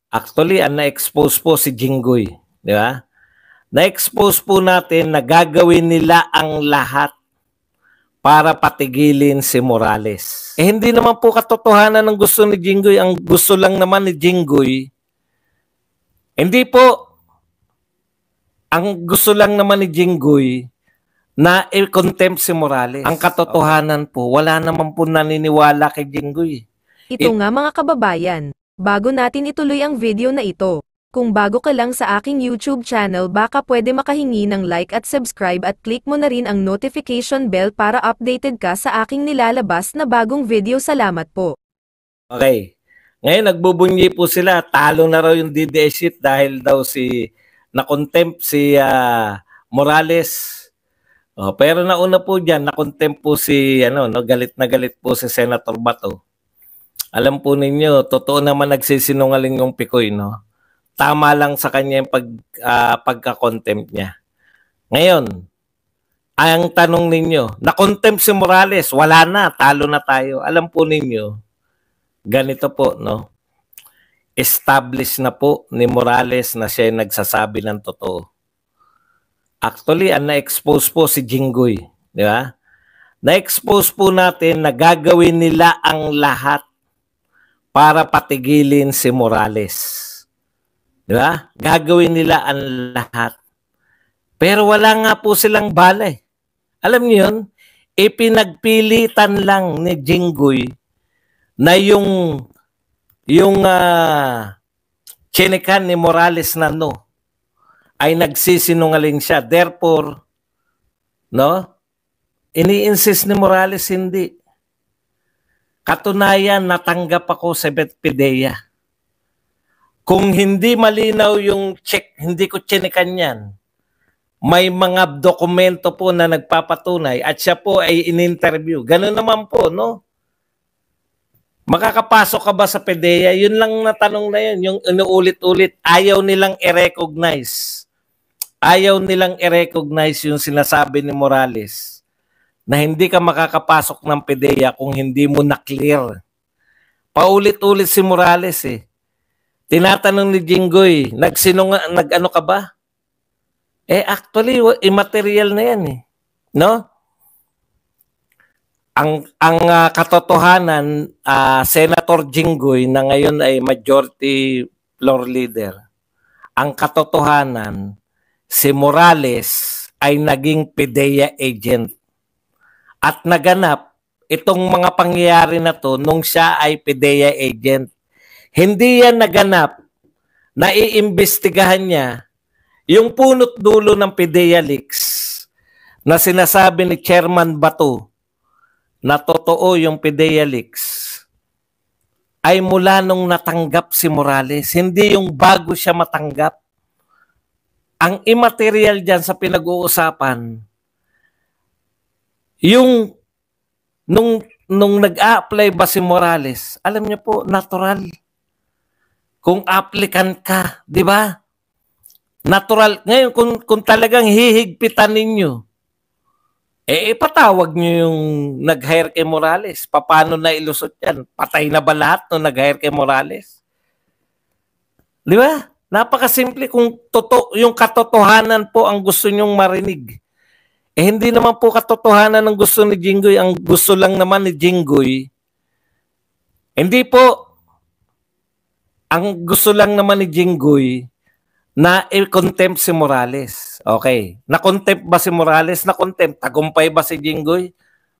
Actually, ang na-expose po si Jinggoy, di ba? Na-expose po natin na gagawin nila ang lahat para patigilin si Morales. Eh hindi naman po katotohanan ng gusto ni Jinggoy. Ang gusto lang naman ni Jinggoy, hindi po, ang gusto lang naman ni Jinggoy na i-contempt si Morales. Ang katotohanan po, wala naman po naniniwala kay Jinggoy. Ito nga mga kababayan, bago natin ituloy ang video na ito, kung bago ka lang sa aking YouTube channel baka pwede makahingi ng like at subscribe at click mo na rin ang notification bell para updated ka sa aking nilalabas na bagong video. Salamat po. Okay. Ngayon nagbubunyi po sila, talo na raw yung DDS sheet dahil daw na-contempt si Morales. Pero nauna po diyan, na-contempt po si galit na galit po si Senator Bato. Alam po ninyo, totoo naman nagsisinungaling yung Pikoy, no? Tama lang sa kanya yung pagka-contempt niya. Ngayon, ang tanong ninyo, na-contempt si Morales, wala na, talo na tayo. Alam po ninyo, ganito po, no? Established na po ni Morales na siya yung nagsasabi ng totoo. Actually, ang na-expose po si Jinggoy, di ba? Na-expose po natin na gagawin nila ang lahat para patigilin si Morales. Di ba? Gagawin nila ang lahat. Pero wala nga po silang balay. Alam niyo yun? Ipinagpilitan lang ni Jinggoy na yung chinikan ni Morales na no, ay nagsisinungaling siya. Therefore, no, ini-insist ni Morales hindi. Katunayan, natanggap ako sa PDEA. Kung hindi malinaw yung check, hindi ko chinikan yan. May mga dokumento po na nagpapatunay at siya po ay in-interview. Ganun naman po, no? Makakapasok ka ba sa PDEA? Yun lang na tanong na yun. Yung inuulit-ulit, ayaw nilang i-recognize. Ayaw nilang i-recognize yung sinasabi ni Morales na hindi ka makakapasok ng PDEA kung hindi mo na-clear. Paulit-ulit si Morales eh. Tinatanong ni Jinggoy, nag-ano ka ba? Eh actually, immaterial na yan eh. No? Ang katotohanan, Senator Jinggoy na ngayon ay majority floor leader, ang katotohanan, si Morales ay naging PDEA agent. At naganap itong mga pangyayari na to nung siya ay PDEA agent. Hindi yan naganap na iimbestigahan niya yung punot dulo ng PDEA leaks na sinasabi ni Chairman Bato na totoo yung PDEA leaks ay mula nung natanggap si Morales, hindi yung bago siya matanggap. Ang immaterial dyan sa pinag-uusapan, yung nung nag-a-apply ba si Morales, alam niyo po, natural. Kung applicant ka, di ba? Natural. Ngayon, kung talagang hihigpitan ninyo, ipatawag nyo yung nag-hire kay Morales. Paano na ilusot yan? Patay na ba lahat nung nag-hire kay Morales? Di ba? Napakasimple kung yung katotohanan po ang gusto nyong marinig. Hindi naman po katotohanan ng gusto ni Jinggoy. Ang gusto lang naman ni Jinggoy, hindi po, ang gusto lang naman ni Jinggoy na i-contempt si Morales. Okay. Na-contempt ba si Morales? Na-contempt. Tagumpay ba si Jinggoy?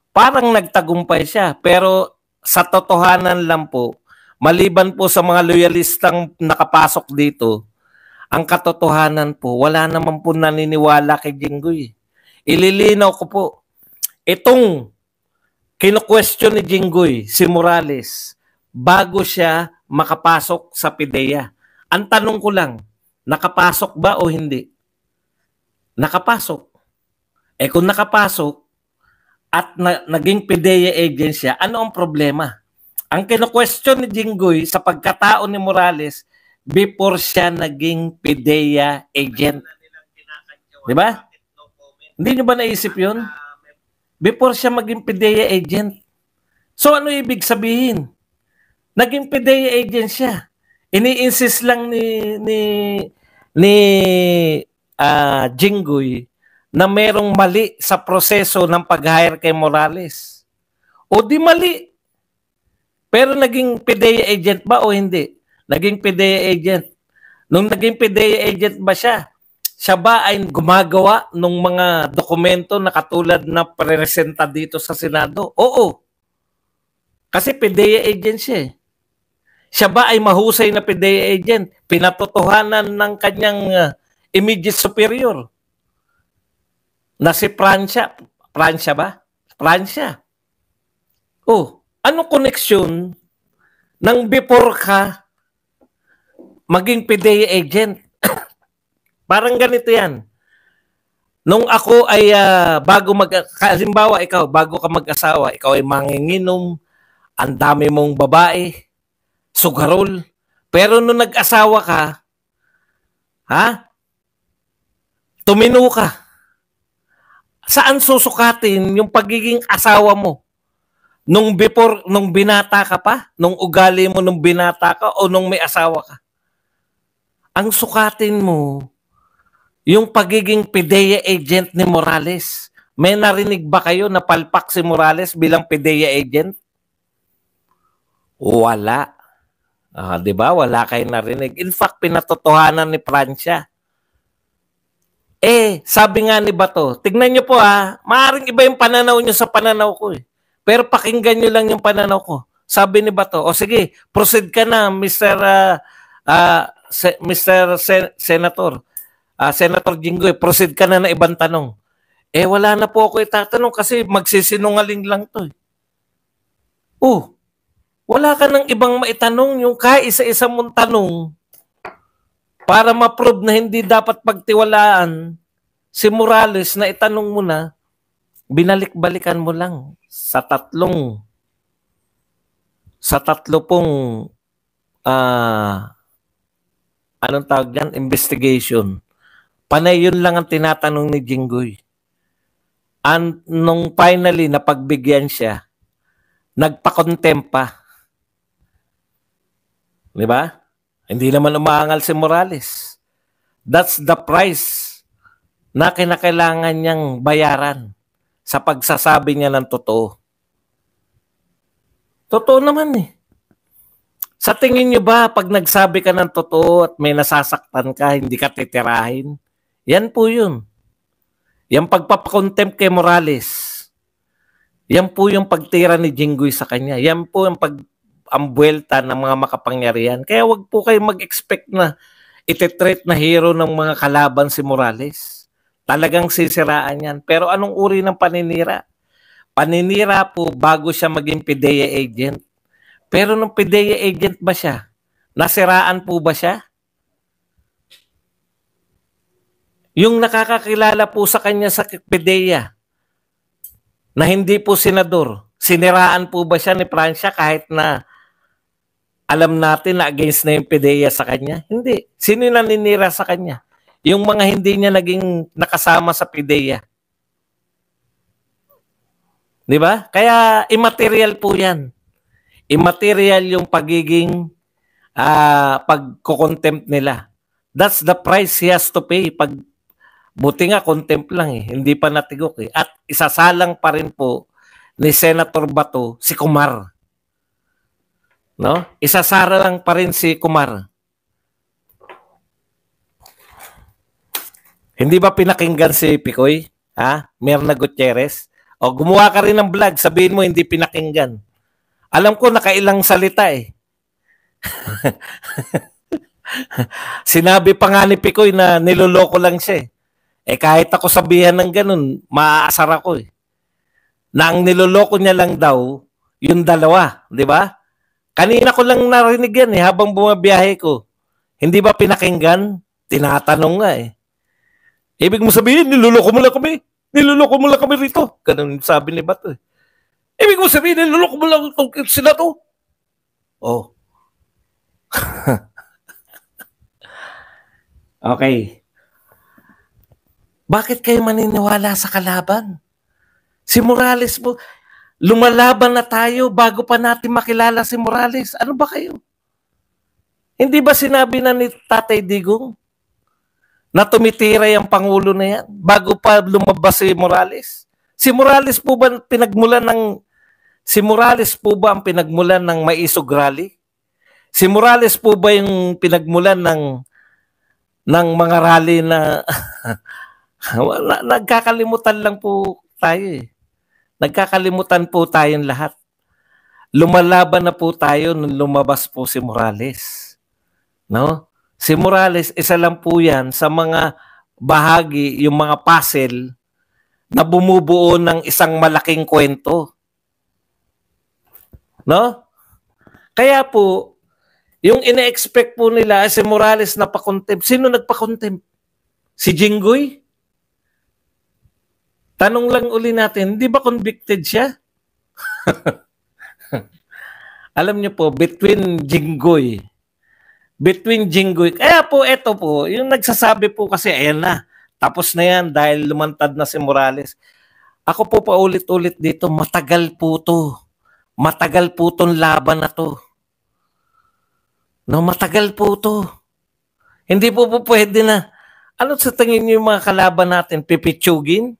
Parang nagtagumpay siya. Pero sa totohanan lang po, maliban po sa mga loyalistang nakapasok dito, ang katotohanan po, wala naman po naniniwala kay Jinggoy. Ililinaw ko po, itong kino-question ni Jinggoy, si Morales, bago siya makapasok sa PDEA. Ang tanong ko lang, nakapasok ba o hindi? Nakapasok. Kung nakapasok at naging PDEA agent siya, ano ang problema? Ang kino-question ni Jinggoy sa pagkatao ni Morales before siya naging PDEA agent. Di ba? Hindi nyo ba naisip yun? Before siya maging PDEA agent. So ano ibig sabihin? Naging PDEA agent siya. Ini-insist lang ni Jinggoy na merong mali sa proseso ng pag-hire kay Morales. O di mali. Pero naging PDEA agent ba o hindi? Naging PDEA agent. Nung naging PDEA agent ba siya? Siya ba ay gumagawa ng mga dokumento na katulad na presenta dito sa Senado? Oo. Kasi PDEA agent siya eh. Siya ba ay mahusay na PDEA agent? Pinatotohanan ng kanyang immediate superior na si Francia. Francia ba? Francia. Oh, anong koneksyon ng before ka maging PDEA agent? Parang ganito yan. Nung ako ay halimbawa ikaw, bago ka mag-asawa, ikaw ay manginginom, ang dami mong babae, sugarol. Pero nung nag-asawa ka, tumino ka. Saan susukatin yung pagiging asawa mo? Nung before, nung binata ka pa? Nung ugali mo nung binata ka o nung may asawa ka? Ang sukatin mo, yung pagiging PDEA agent ni Morales. May narinig ba kayo na palpak si Morales bilang PDEA agent? Wala. Di ba? Wala kayo narinig. In fact, pinatotohanan ni Francia. Sabi nga ni Bato, tignan nyo po maaaring iba yung pananaw nyo sa pananaw ko eh. Pero pakinggan nyo lang yung pananaw ko. Sabi ni Bato, sige, proceed ka na, Senator. Senator Jinggoy, proceed ka na ibang tanong. Wala na po ako itatanong kasi magsisinungaling lang to eh. Wala ka ng ibang maitanong, yung kaisa-isa mong tanong para ma-prove na hindi dapat pagtiwalaan si Morales na itanong mo na, binalik-balikan mo lang sa tatlo pong anong tawag yan? Investigation. Panay yun lang ang tinatanong ni Jinggoy. And nung finally napagbigyan siya, nagpa-contempt pa. Di ba? Hindi naman umaangal si Morales. That's the price na kinakailangan niyang bayaran sa pagsasabi niya ng totoo. Totoo naman eh. Sa tingin niyo ba, pag nagsabi ka ng totoo at may nasasaktan ka, hindi ka titirahin? Yan po yun. Yan pagpapakontempt kay Morales. Yan po yung pagtira ni Jinggoy sa kanya. Yan po yung pag-ambuelta ng mga makapangyarihan. Kaya wag po kayo mag-expect na iti-treat na hero ng mga kalaban si Morales. Talagang sisiraan yan. Pero anong uri ng paninira? Paninira po bago siya maging PDEA agent. Pero nung PDEA agent ba siya? Nasiraan po ba siya? Yung nakakakilala po sa kanya sa PDEA na hindi po senador, siniraan po ba siya ni Francia kahit na alam natin na against na yung PDEA sa kanya? Hindi. Sino yung naninira sa kanya? Yung mga hindi niya naging nakasama sa PDEA. Di ba? Kaya immaterial po yan. Immaterial yung pagiging pagko-contempt nila. That's the price he has to pay. Buti nga contempt lang eh. Hindi pa natigok eh. At isasalang pa rin po ni Senator Bato si Kumar. No? Isasalang pa rin si Kumar. Hindi ba pinakinggan si Picoy? Mirna Gutierrez? O gumawa ka rin ng vlog, sabihin mo hindi pinakinggan. Alam ko nakailang salita eh. Sinabi pa nga ni Picoy na niloloko lang siya eh. Kahit ako sabihan ng ganun, maaasar ako eh. Na ang niloloko niya lang daw, yung dalawa, di ba? Kanina ko lang narinig yan eh, habang bumabiyahe ko. Hindi ba pinakinggan? Tinatanong nga eh. Ibig mo sabihin, niloloko mo lang kami. Niloloko mo lang kami rito. Ganun sabi ni Bato eh. Ibig mo sabihin, niloloko mo lang sila to. Oh. Okay. Bakit kayo maniniwala sa kalaban? Si Morales po, lumalaban na tayo bago pa natin makilala si Morales. Ano ba kayo? Hindi ba sinabi na ni Tatay Digong na tumitiray ang Pangulo na yan bago pa lumabas si Morales? Si Morales po ba ang pinagmulan ng Maisog Rally? Si Morales po ba yung pinagmulan ng mga rally na nagkakalimutan lang po tayo eh. Nagkakalimutan po tayong lahat. Lumalaban na po tayo nung lumabas po si Morales. No? Si Morales, isa lang po yan sa mga bahagi, yung mga puzzle na bumubuo ng isang malaking kwento. No? Kaya po, yung ine-expect po nila si Morales na pa-contempt. Sino nagpa-contempt? Si Jinggoy? Tanong lang uli natin, di ba convicted siya? Alam niyo po, between Jinggoy, kaya po, eto po, yung nagsasabi po kasi, ayan na, tapos na yan dahil lumantad na si Morales. Ako po paulit-ulit dito, matagal po to. Matagal po tong laban na to. No, matagal po to. Hindi po pwede na, ano sa tingin niyo yung mga kalaban natin, pipitsugin?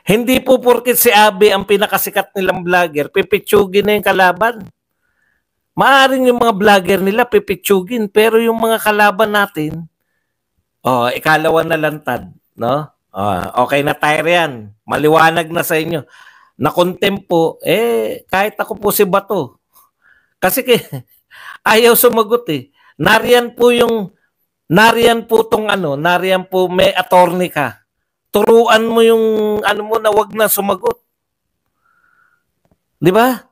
Hindi po porket si Abe ang pinakasikat nilang vlogger, pipitsugin na yung kalaban. Maaring yung mga vlogger nila pipitsugin, pero yung mga kalaban natin, ikalawa na lantad, no? Okay na tayo yan. Maliwanag na sa inyo. Na-contempt po, kahit ako po si Bato. Kasi ayaw sumagot eh. Nariyan po may attorney ka. Turuan mo yung na wag na sumagot. 'Di ba?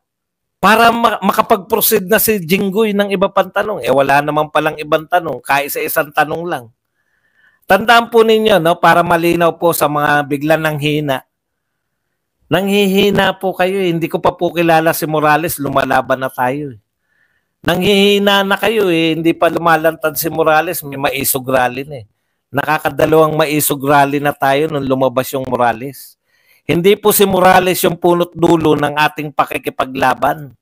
Para makapag-proceed na si Jinggoy ng iba pang tanong. Wala naman palang ibang tanong, kaisa-isang tanong lang. Tandaan po ninyo, no, para malinaw po sa mga biglang nanghina. Nanghihina po kayo, hindi ko pa po kilala si Morales, lumalaban na tayo. Nanghihina na kayo, hindi pa lumalantad si Morales, may Maisog Rally na eh. Nakakadalawang Maisog Rally na tayo nung lumabas yung Morales. Hindi po si Morales yung punot dulo ng ating pakikipaglaban.